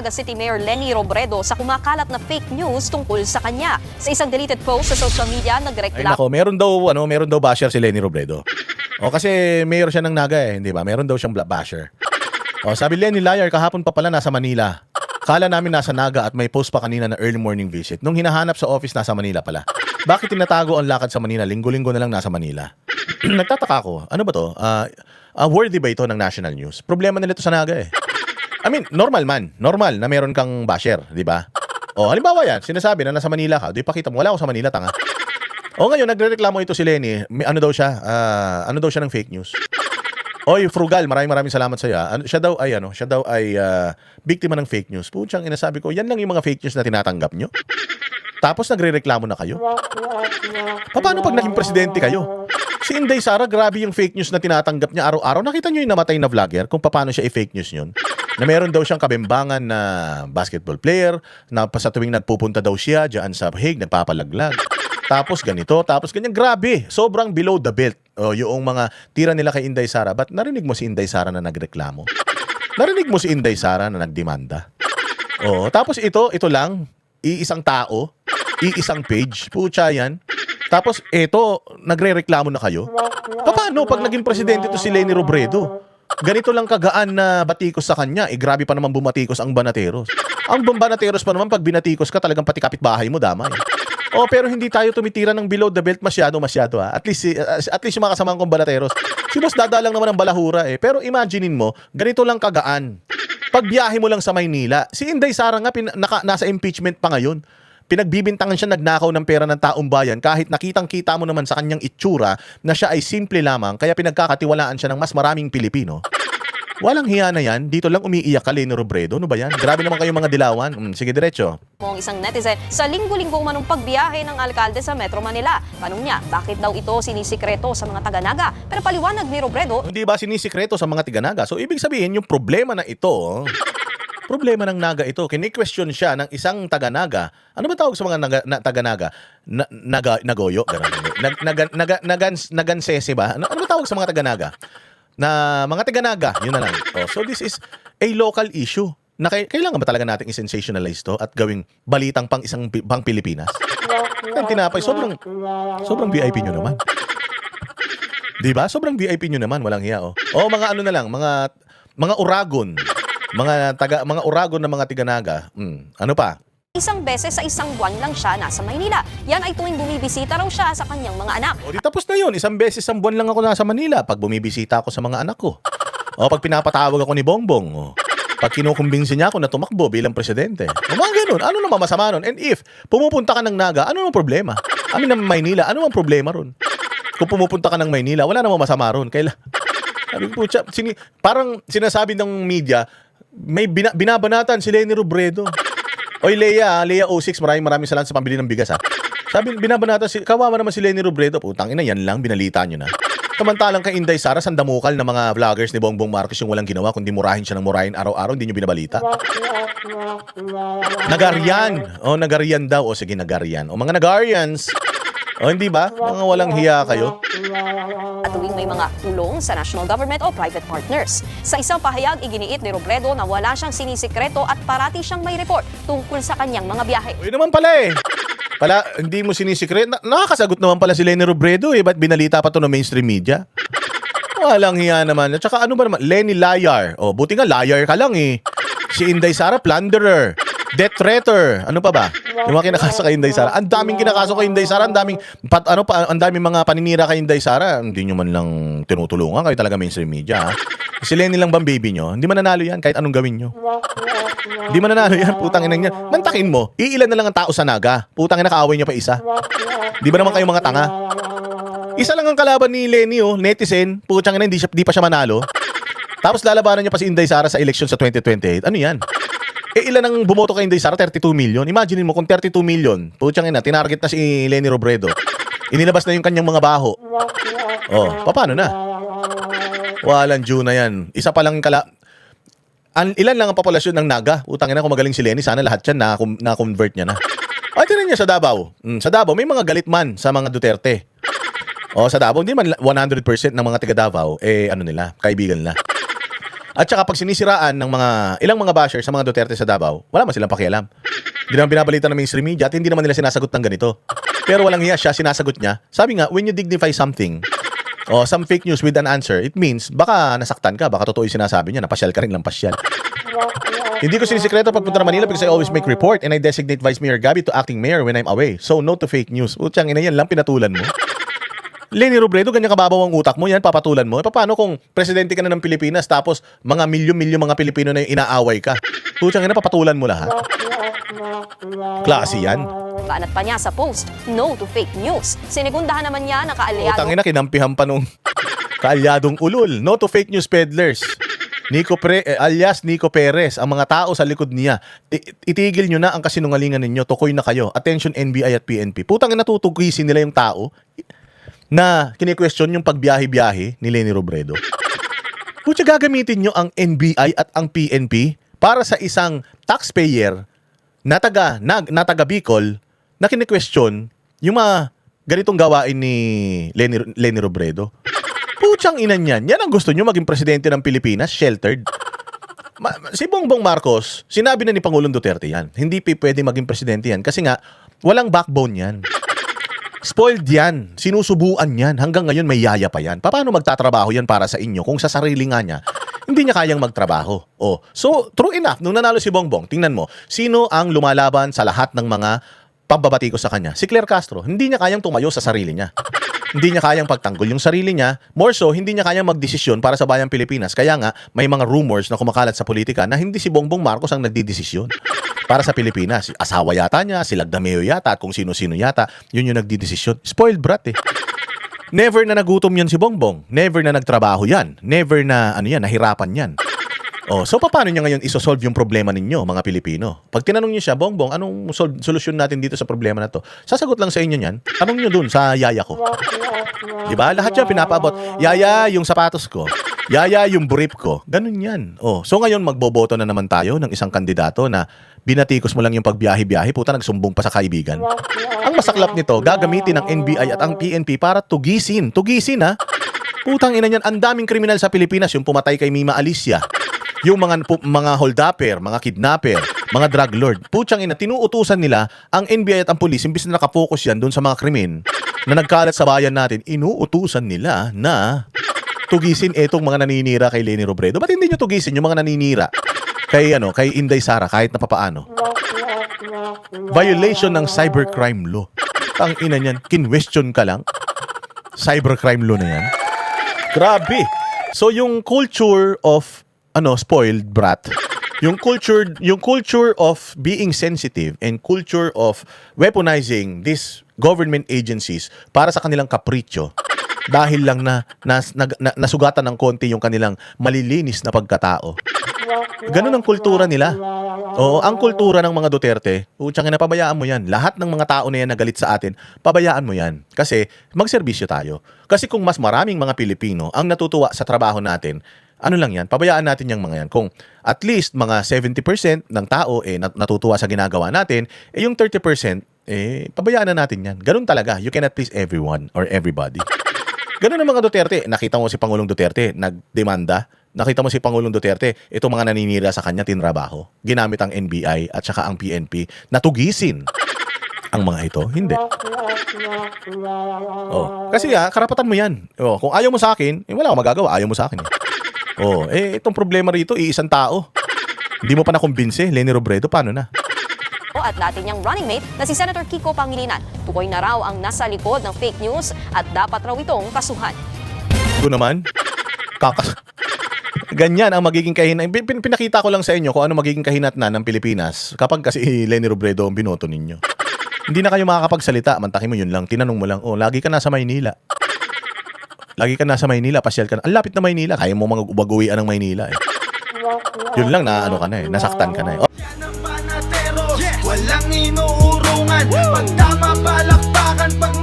City Mayor Leni Robredo sa kumakalat na fake news tungkol sa kanya. Sa isang deleted post sa social media, Ay nagreklamo nako, meron daw basher si Leni Robredo. O kasi mayor siya ng Naga hindi ba? Meron daw siyang basher. O sabi Leni, liar, kahapon pa pala nasa Manila. Kala namin nasa Naga at may post pa kanina na early morning visit. Nung hinahanap sa office, nasa Manila pala. Bakit tinatago ang lakad sa Manila? Linggo-linggo na lang nasa Manila. Nagtataka ako, ano ba to? Worthy ba ito ng national news? Problema nila ito sa Naga I mean, normal na meron kang basher, di ba? O, halimbawa yan, sinasabi na nasa Manila ka, di pakita mo, wala ako sa Manila, tanga. O ngayon, nagrereklamo ito si Leni, ano daw siya ng fake news. Oy, Frugal, maraming salamat sa iyo. Siya daw ay biktima ng fake news. Putsang inasabi ko, yan lang yung mga fake news na tinatanggap nyo. Tapos nagrereklamo na kayo. Paano pag naging presidente kayo? Si Inday Sara, grabe yung fake news na tinatanggap niya araw-araw. Nakita niyo yung namatay na vlogger kung paano siya i-fake news yun? Na meron daw siyang kabembangan na basketball player, na sa tuwing nagpupunta daw siya diyan sa Hague, nagpapalaglag. Tapos ganito, tapos ganyan. Grabe, sobrang below the belt. O, yung mga tira nila kay Inday Sara. Ba't narinig mo si Inday Sara na nagreklamo? Narinig mo si Inday Sara na nagdemanda? O, tapos ito lang, iisang tao, iisang page, putya yan. Tapos ito, nagre-reklamo na kayo. Paano pag naging presidente to si Leni Robredo? Ganito lang kagaan na batikos sa kanya. Grabe pa naman bumatikos ang Banateros. Ang Banateros pa naman, pag binatikos ka, talagang pati kapitbahay mo damay. Pero hindi tayo tumitira ng below the belt masyado ha. At least yung mga kasamang kong Banateros. Si boss dadalang naman ng balahura Pero imaginein mo, ganito lang kagaan. Pagbiyahe mo lang sa Maynila, si Inday Sara nga nasa impeachment pa ngayon. Pinagbibintangan siya nagnakaw ng pera ng taong bayan kahit nakitang-kita mo naman sa kanyang itsura na siya ay simple lamang kaya pinagkakatiwalaan siya ng mas maraming Pilipino. Walang hiya na yan. Dito lang umiiyak ka, Leni Robredo. Ano ba yan? Grabe naman kayo mga dilawan. Sige, diretso. ang isang netizen sa linggo-linggo umanong pagbiyahe ng alkalde sa Metro Manila. Tanong niya, bakit daw ito sinisikreto sa mga taga-Naga? Pero paliwanag ni Robredo, Hindi ba sinisikreto sa mga tiga-Naga? So, ibig sabihin, yung problema na ito, problema ng Naga ito. Kini-question siya ng isang taga-Naga. Ano ba tawag sa mga taga-Naga? Nagoyo? Nagansese ba? Ano ba tawag sa mga taga-Naga? Na mga taga-Naga, yun na lang. So this is a local issue. Na kailangan ba talaga natin i-sensationalize to at gawing balitang pang Pilipinas? Ang tinapay, sobrang VIP nyo naman. Di ba? Sobrang VIP nyo naman, walang hiya mga ano na lang, mga uragon. Mga uragon na mga tiga-Naga. Ano pa? isang beses sa isang buwan lang siya nasa Maynila. Yan ay tuwing bumibisita raw siya sa kanyang mga anak. Di tapos na yun. Isang beses sa buwan lang ako nasa Manila pag bumibisita ako sa mga anak ko. Pag pinapatawag ako ni Bongbong. Pag kinukumbinsi niya ako na tumakbo bilang presidente. Mga ganun. Ano naman masama nun? And if pumupunta ka ng Naga, ano naman problema? Ng Maynila, ano naman problema ron? Kung pumupunta ka ng Maynila, wala namang masama ron. Sabi ko, parang sinasabi ng media, may binabanatan si Leni Robredo. Oy, Leia 06, maraming salamat sa pambili ng bigas Sabi, binabanatan kawawa naman si Leni Robredo. Putang ina, yan lang, binalita nyo na. Samantalang kay Inday Sara, sandamukal na mga vloggers ni Bongbong Marcos yung walang ginawa, kundi murahin siya ng murahin araw-araw, hindi nyo binabalita. Nagarian. Nagarian daw. Sige, Nagarian. Mga Nagarians. Hindi ba? Mga walang hiya kayo. At tuwing may mga tulong sa national government o private partners. Sa isang pahayag, iginiit ni Robredo na wala siyang sinisikreto at parati siyang may report tungkol sa kanyang mga biyahe. Yun naman pala hindi mo sinisikret. Nakakasagot naman pala si Leni Robredo Ba't binalita pa to ng mainstream media? Walang hiya naman. At saka ano ba naman? Leni liar. Buti nga liar ka lang Si Inday Sara, plunderer. Death threater. Ano pa ba? Yung mga kinakaso kay Inday Sara. Ang daming kinakaso kay Inday Sara. Ang daming mga paninira kay Inday Sara. Hindi nyo man lang tinutulungan. Kayo talaga mainstream media. Si Leni lang bang baby nyo? Hindi mananalo yan kahit anong gawin nyo. Hindi mananalo yan. Putang ina niya. Mantakin mo. Iilan na lang ang tao sa Naga. Putang ina, kaaway nyo pa isa. Di ba naman kayo mga tanga? Isa lang ang kalaban ni Leni netizen. Putang ina, di pa siya manalo. Tapos lalabanan niya pa si Inday Sara sa election sa 2028. Ano yan? Ilan ang bumoto kay Inday Sara? 32 million. Imagine mo kung 32 million. Putyang ina, tinarget na si Leni Robredo. Inilabas na yung kanyang mga baho. Paano na? Walang Jew na yan. Isa pa lang ilan lang ang populasyon ng Naga? Utang ina, kung magaling si Leni, sana lahat yan na-convert niya na. Tinan niya sa Davao. Sa Davao, may mga galit man sa mga Duterte. Sa Davao, hindi man 100% ng mga taga Davao, kaibigan nila. At saka pag sinisiraan ng ilang mga bashers sa mga Duterte sa Davao, wala man silang pakialam. Hindi naman binabalita ng mainstream media at hindi naman nila sinasagot ng ganito. Pero walang hiya siya, sinasagot niya. Sabi nga, when you dignify something, o some fake news with an answer, it means baka nasaktan ka, baka totoo yung sinasabi niya, napasyal ka rin lang pasyal. Hindi ko sinisikreto pagpunta ng Manila because I always make report and I designate Vice Mayor Gabby to acting mayor when I'm away. So, no to fake news. Utsang ina yan lang, pinatulan mo. Leni Robredo, ganyan kababaw ang utak mo, yan, papatulan mo. Paano kung presidente ka na ng Pilipinas tapos mga milyon-milyon mga Pilipino na yung inaaway ka? Utsang ina, papatulan mo lahat. Klase yan. Banat pa niya sa post, no to fake news. Sinigundahan naman niya na kaalyado. Utang ina, kinampihan pa nung kaalyadong ulol. No to fake news peddlers. Alias Nico Perez, ang mga tao sa likod niya. Itigil nyo na ang kasinungalingan ninyo. Tukoy na kayo. Attention NBI at PNP. Putang ina, tutugisin nila yung tao na kini-question yung pagbiyahe-biyahe ni Leni Robredo. Kutya gagamitin nyo ang NBI at ang PNP para sa isang taxpayer na taga Bicol na kini-question yung mga ganitong gawain ni Leni Robredo. Putsang inan yan. Yan ang gusto nyo maging presidente ng Pilipinas, sheltered. Si Bongbong Marcos, sinabi na ni Pangulong Duterte yan. Hindi pwede maging presidente yan kasi nga, walang backbone yan. Spoiled yan. Sinusubuan yan. Hanggang ngayon may yaya pa yan. Paano magtatrabaho yan para sa inyo kung sa sarili nga niya, hindi niya kayang magtrabaho? Oh. So, true enough, nung nanalo si Bongbong, tingnan mo, sino ang lumalaban sa lahat ng mga pambabati ko sa kanya? Si Claire Castro. Hindi niya kayang tumayo sa sarili niya. Hindi niya kayang pagtanggol yung sarili niya. More so, hindi niya kayang magdesisyon para sa bayang Pilipinas. Kaya nga, may mga rumors na kumakalat sa politika na hindi si Bongbong Marcos ang nagdidesisyon para sa Pilipinas. Asawa yata niya, si Lagdameo yata, at kung sino-sino yata, yun yung nagdidesisyon. Spoiled brat eh. Never na nagutom yan si Bongbong. Never na nagtrabaho yan. Never na, nahirapan yan. Oh, so paano niya ngayon isosolve yung problema ninyo, mga Pilipino? Pag tinanong niyo siya, Bongbong, anong solusyon natin dito sa problema na to? Sasagot lang sa inyo niyan. Tanong niyo dun sa yaya ko. Diba? Lahat yan pinapaabot. Yaya, yung sapatos ko. Yaya, yung brief ko. Ganun yan. Oh, so ngayon magboboto na naman tayo ng isang kandidato na binatikos mo lang yung pagbiyahe-biyahe, puta nagsumbong pa sa kaibigan. Ang masaklap nito, gagamitin ng NBI at ang PNP para tugisin. Tugisin ha? Putang ina niyan, ang daming kriminal sa Pilipinas, yung pumatay kay Mima Alicia. Yung mga holdupper, mga kidnapper, mga drug lord. Putsang ina, tinuutusan nila ang NBI at ang police, imbis na nakafocus yan doon sa mga krimen na nagkalat sa bayan natin, inuutusan nila na tugisin etong mga naninira kay Leni Robredo. Ba't hindi nyo tugisin yung mga naninira kay Inday Sara kahit na papaano? Violation ng cybercrime law. Ang ina niyan, kinwestiyon ka lang. Cybercrime law na yan. Grabe. So yung culture of spoiled brat. Yung culture of being sensitive and culture of weaponizing these government agencies para sa kanilang kapritsyo dahil lang nasugatan ng konti yung kanilang malilinis na pagkatao. Ganun ang kultura nila. Oo, ang kultura ng mga Duterte, utsang ina, pabayaan mo yan. Lahat ng mga tao na yan na galit sa atin, pabayaan mo yan. Kasi magserbisyo tayo. Kasi kung mas maraming mga Pilipino ang natutuwa sa trabaho natin, ano lang yan, pabayaan natin yung mga yan. Kung at least mga 70% ng tao natutuwa sa ginagawa natin, yung 30%, pabayaan na natin yan. Ganun talaga. You cannot please everyone or everybody. Ganun ang mga Duterte. Nakita mo si Pangulong Duterte, nagdemanda. Nakita mo si Pangulong Duterte, itong mga naninira sa kanya, tinrabaho. Ginamit ang NBI at saka ang PNP na tugisin ang mga ito. Hindi. Oh, kasi karapatan mo yan. Oh, kung ayaw mo sa akin, wala akong magagawa. Ayaw mo sa akin. Oh, itong problema rito, iisang tao. Hindi mo pa nakumbinse, Leni Robredo, paano na? At dati niyang running mate na si Senator Kiko Pangilinan. Tukoy na raw ang nasa likod ng fake news at dapat raw itong kasuhan. Ito naman, ganyan ang magiging kahinat. Pinakita ko lang sa inyo kung ano magiging kahinatnan ng Pilipinas kapag kasi Leni Robredo ang binoto ninyo. Hindi na kayo makakapagsalita, mantakin mo yun lang, tinanong mo lang, lagi ka nasa Maynila. Lagi ka nasa Maynila, pasyal ka na. Ang lapit na Maynila, kaya mo mga ubaguwian ng Maynila eh. Yun lang na ka na eh, nasaktan ka na eh. Walang inuurungan, pagtama palakpakan, pag